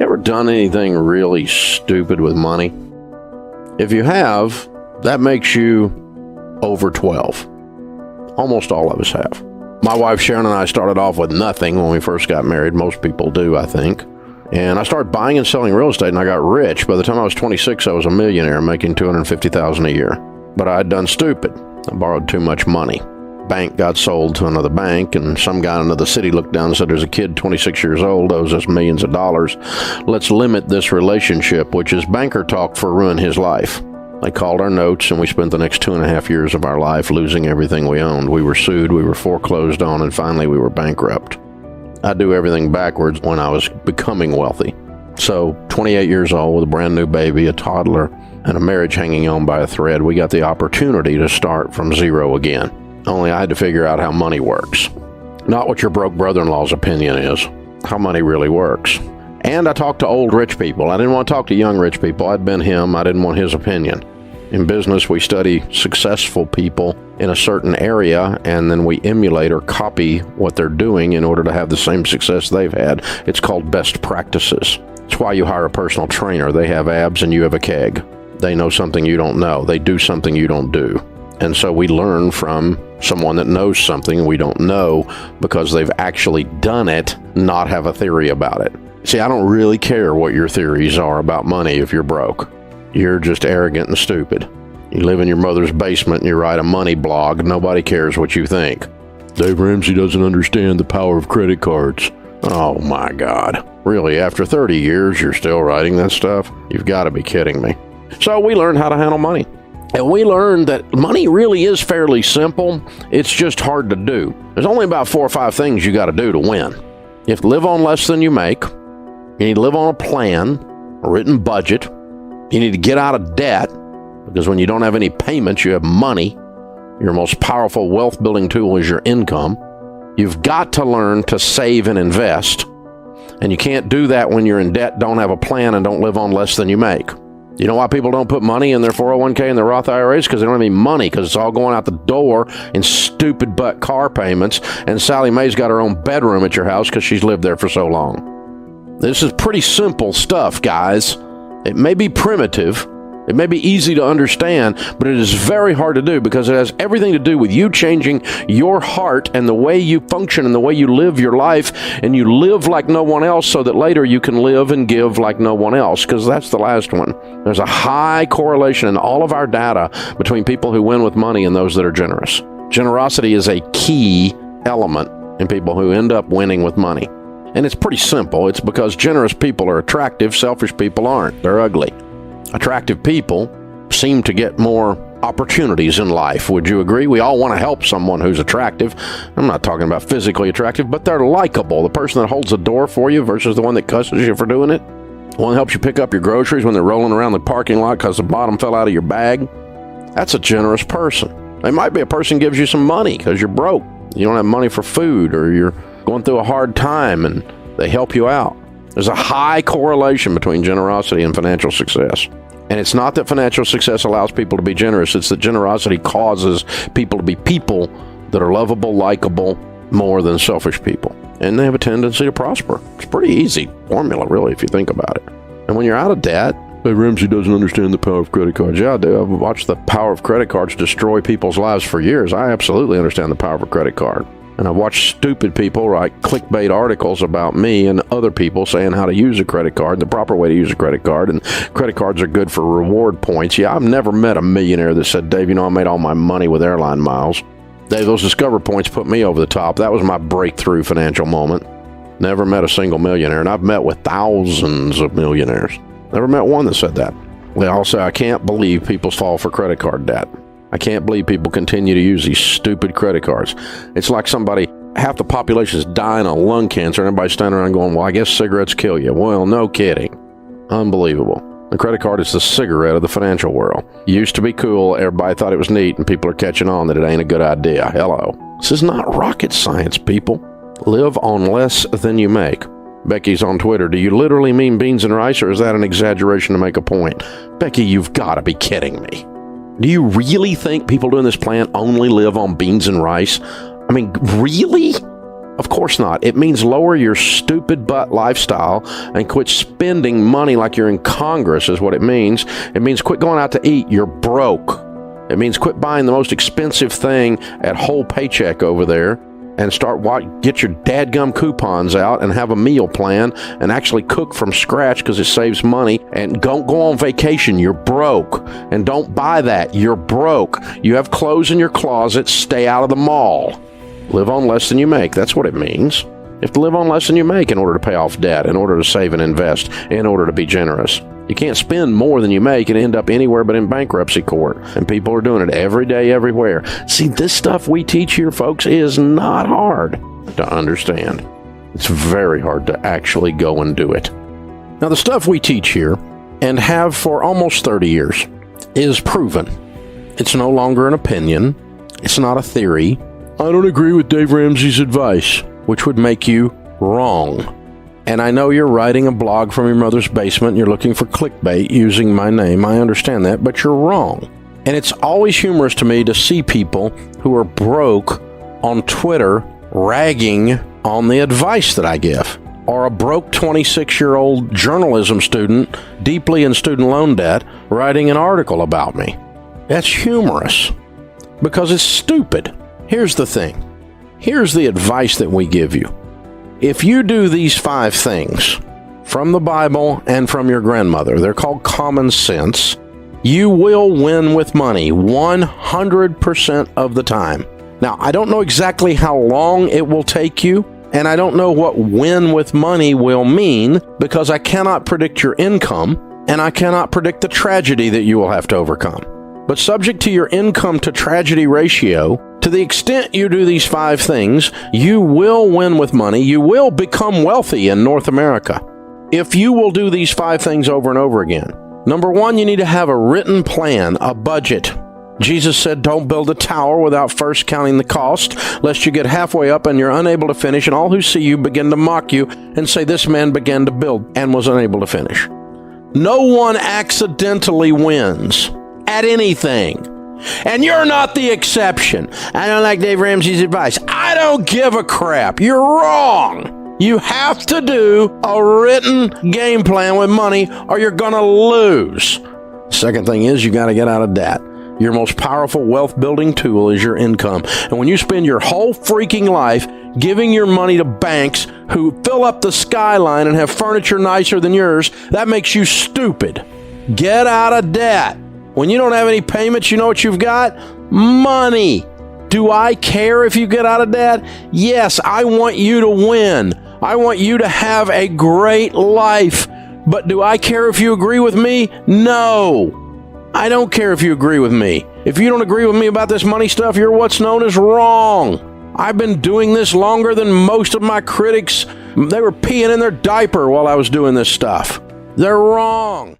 Ever done anything really stupid with money? If you have, that makes you over 12. Almost all of us have. My wife Sharon and I started off with nothing when we first got married. Most people do, I think. And I started buying and selling real estate, and I got rich. By the time I was 26, I was a millionaire, making $250,000 a year. But I had done stupid. I borrowed too much money. Bank got sold to another bank, and some guy in another city looked down and said, there's a kid 26 years old, owes us millions of dollars. Let's limit this relationship, which is banker talk for ruin his life. They called our notes, and we spent the next 2.5 years of our life losing everything we owned. We were sued, we were foreclosed on, and finally we were bankrupt. I do everything backwards when I was becoming wealthy. So, 28 years old with a brand new baby, a toddler, and a marriage hanging on by a thread, we got the opportunity to start from zero again. Only I had to figure out how money works. Not what your broke brother-in-law's opinion is, how money really works. And I talked to old rich people. I didn't want to talk to young rich people. I'd been him. I didn't want his opinion. In business, we study successful people in a certain area, and then we emulate or copy what they're doing in order to have the same success they've had. It's called best practices. It's why you hire a personal trainer. They have abs and you have a keg. They know something you don't know. They do something you don't do. And so we learn from someone that knows something we don't know because they've actually done it, not have a theory about it. See, I don't really care what your theories are about money if you're broke. You're just arrogant and stupid. You live in your mother's basement and you write a money blog. Nobody cares what you think. Dave Ramsey doesn't understand the power of credit cards. Oh my God. Really, after 30 years, you're still writing that stuff? You've got to be kidding me. So we learned how to handle money. And we learned that money really is fairly simple. It's just hard to do. There's only about 4 or 5 things you got to do to win. You have to live on less than you make. You need to live on a plan, a written budget. You need to get out of debt, because when you don't have any payments, you have money. Your most powerful wealth building tool is your income. You've got to learn to save and invest. And you can't do that when you're in debt, don't have a plan, and don't live on less than you make. You know why people don't put money in their 401k and their Roth IRAs? Because they don't have any money, because it's all going out the door in stupid butt car payments. And Sally Mae's got her own bedroom at your house because she's lived there for so long. This is pretty simple stuff, guys. It may be primitive. It may be easy to understand, but it is very hard to do because it has everything to do with you changing your heart and the way you function and the way you live your life, and you live like no one else so that later you can live and give like no one else, because that's the last one. There's a high correlation in all of our data between people who win with money and those that are generous. Generosity is a key element in people who end up winning with money. And it's pretty simple. It's because generous people are attractive, selfish people aren't. They're ugly. Attractive people seem to get more opportunities in life. Would you agree? We all want to help someone who's attractive. I'm not talking about physically attractive, but they're likable. The person that holds the door for you versus the one that cusses you for doing it. The one that helps you pick up your groceries when they're rolling around the parking lot because the bottom fell out of your bag. That's a generous person. They might be a person who gives you some money because you're broke. You don't have money for food, or you're going through a hard time and they help you out. There's a high correlation between generosity and financial success. And it's not that financial success allows people to be generous. It's that generosity causes people to be people that are lovable, likable, more than selfish people. And they have a tendency to prosper. It's a pretty easy formula, really, if you think about it. And when you're out of debt, hey, Ramsey doesn't understand the power of credit cards. Yeah, I do. I've watched the power of credit cards destroy people's lives for years. I absolutely understand the power of a credit card. And I've watched stupid people write clickbait articles about me and other people saying how to use a credit card, the proper way to use a credit card, and credit cards are good for reward points. Yeah, I've never met a millionaire that said, Dave, you know, I made all my money with airline miles. Dave, those Discover points put me over the top. That was my breakthrough financial moment. Never met a single millionaire, and I've met with thousands of millionaires. Never met one that said that. They all say, I can't believe people fall for credit card debt. I can't believe people continue to use these stupid credit cards. It's like half the population is dying of lung cancer, and everybody's standing around going, well, I guess cigarettes kill you. Well, no kidding. Unbelievable. The credit card is the cigarette of the financial world. It used to be cool. Everybody thought it was neat, and people are catching on that it ain't a good idea. Hello. This is not rocket science, people. Live on less than you make. Becky's on Twitter. Do you literally mean beans and rice, or is that an exaggeration to make a point? Becky, you've got to be kidding me. Do you really think people doing this plan only live on beans and rice? I mean, really? Of course not. It means lower your stupid butt lifestyle and quit spending money like you're in Congress is what it means. It means quit going out to eat. You're broke. It means quit buying the most expensive thing at Whole Paycheck over there and get your dadgum coupons out and have a meal plan and actually cook from scratch because it saves money. And don't go on vacation. You're broke. And don't buy that. You're broke. You have clothes in your closet. Stay out of the mall. Live on less than you make. That's what it means. You have to live on less than you make in order to pay off debt, in order to save and invest, in order to be generous. You can't spend more than you make and end up anywhere but in bankruptcy court. And people are doing it every day, everywhere. See, this stuff we teach here, folks, is not hard to understand. It's very hard to actually go and do it. Now, the stuff we teach here, and have for almost 30 years, is proven. It's no longer an opinion. It's not a theory. I don't agree with Dave Ramsey's advice, which would make you wrong. And I know you're writing a blog from your mother's basement and you're looking for clickbait using my name. I understand that, but you're wrong. And it's always humorous to me to see people who are broke on Twitter ragging on the advice that I give. Or a broke 26-year-old journalism student deeply in student loan debt writing an article about me. That's humorous because it's stupid. Here's the thing. Here's the advice that we give you. If you do these 5 things from the Bible and from your grandmother, they're called common sense, you will win with money 100% of the time. Now, I don't know exactly how long it will take you, and I don't know what win with money will mean because I cannot predict your income and I cannot predict the tragedy that you will have to overcome. But subject to your income to tragedy ratio, to the extent you do these 5 things, you will win with money. You will become wealthy in North America if you will do these 5 things over and over again. Number 1, you need to have a written plan, a budget. Jesus said, don't build a tower without first counting the cost, lest you get halfway up and you're unable to finish, and all who see you begin to mock you and say, this man began to build and was unable to finish. No one accidentally wins at anything. And you're not the exception. I don't like Dave Ramsey's advice. I don't give a crap. You're wrong. You have to do a written game plan with money or you're going to lose. Second thing is you got to get out of debt. Your most powerful wealth building tool is your income. And when you spend your whole freaking life giving your money to banks who fill up the skyline and have furniture nicer than yours, that makes you stupid. Get out of debt. When you don't have any payments, you know what you've got? Money. Do I care if you get out of debt? Yes, I want you to win. I want you to have a great life. But do I care if you agree with me? No. I don't care if you agree with me. If you don't agree with me about this money stuff, you're what's known as wrong. I've been doing this longer than most of my critics. They were peeing in their diaper while I was doing this stuff. They're wrong.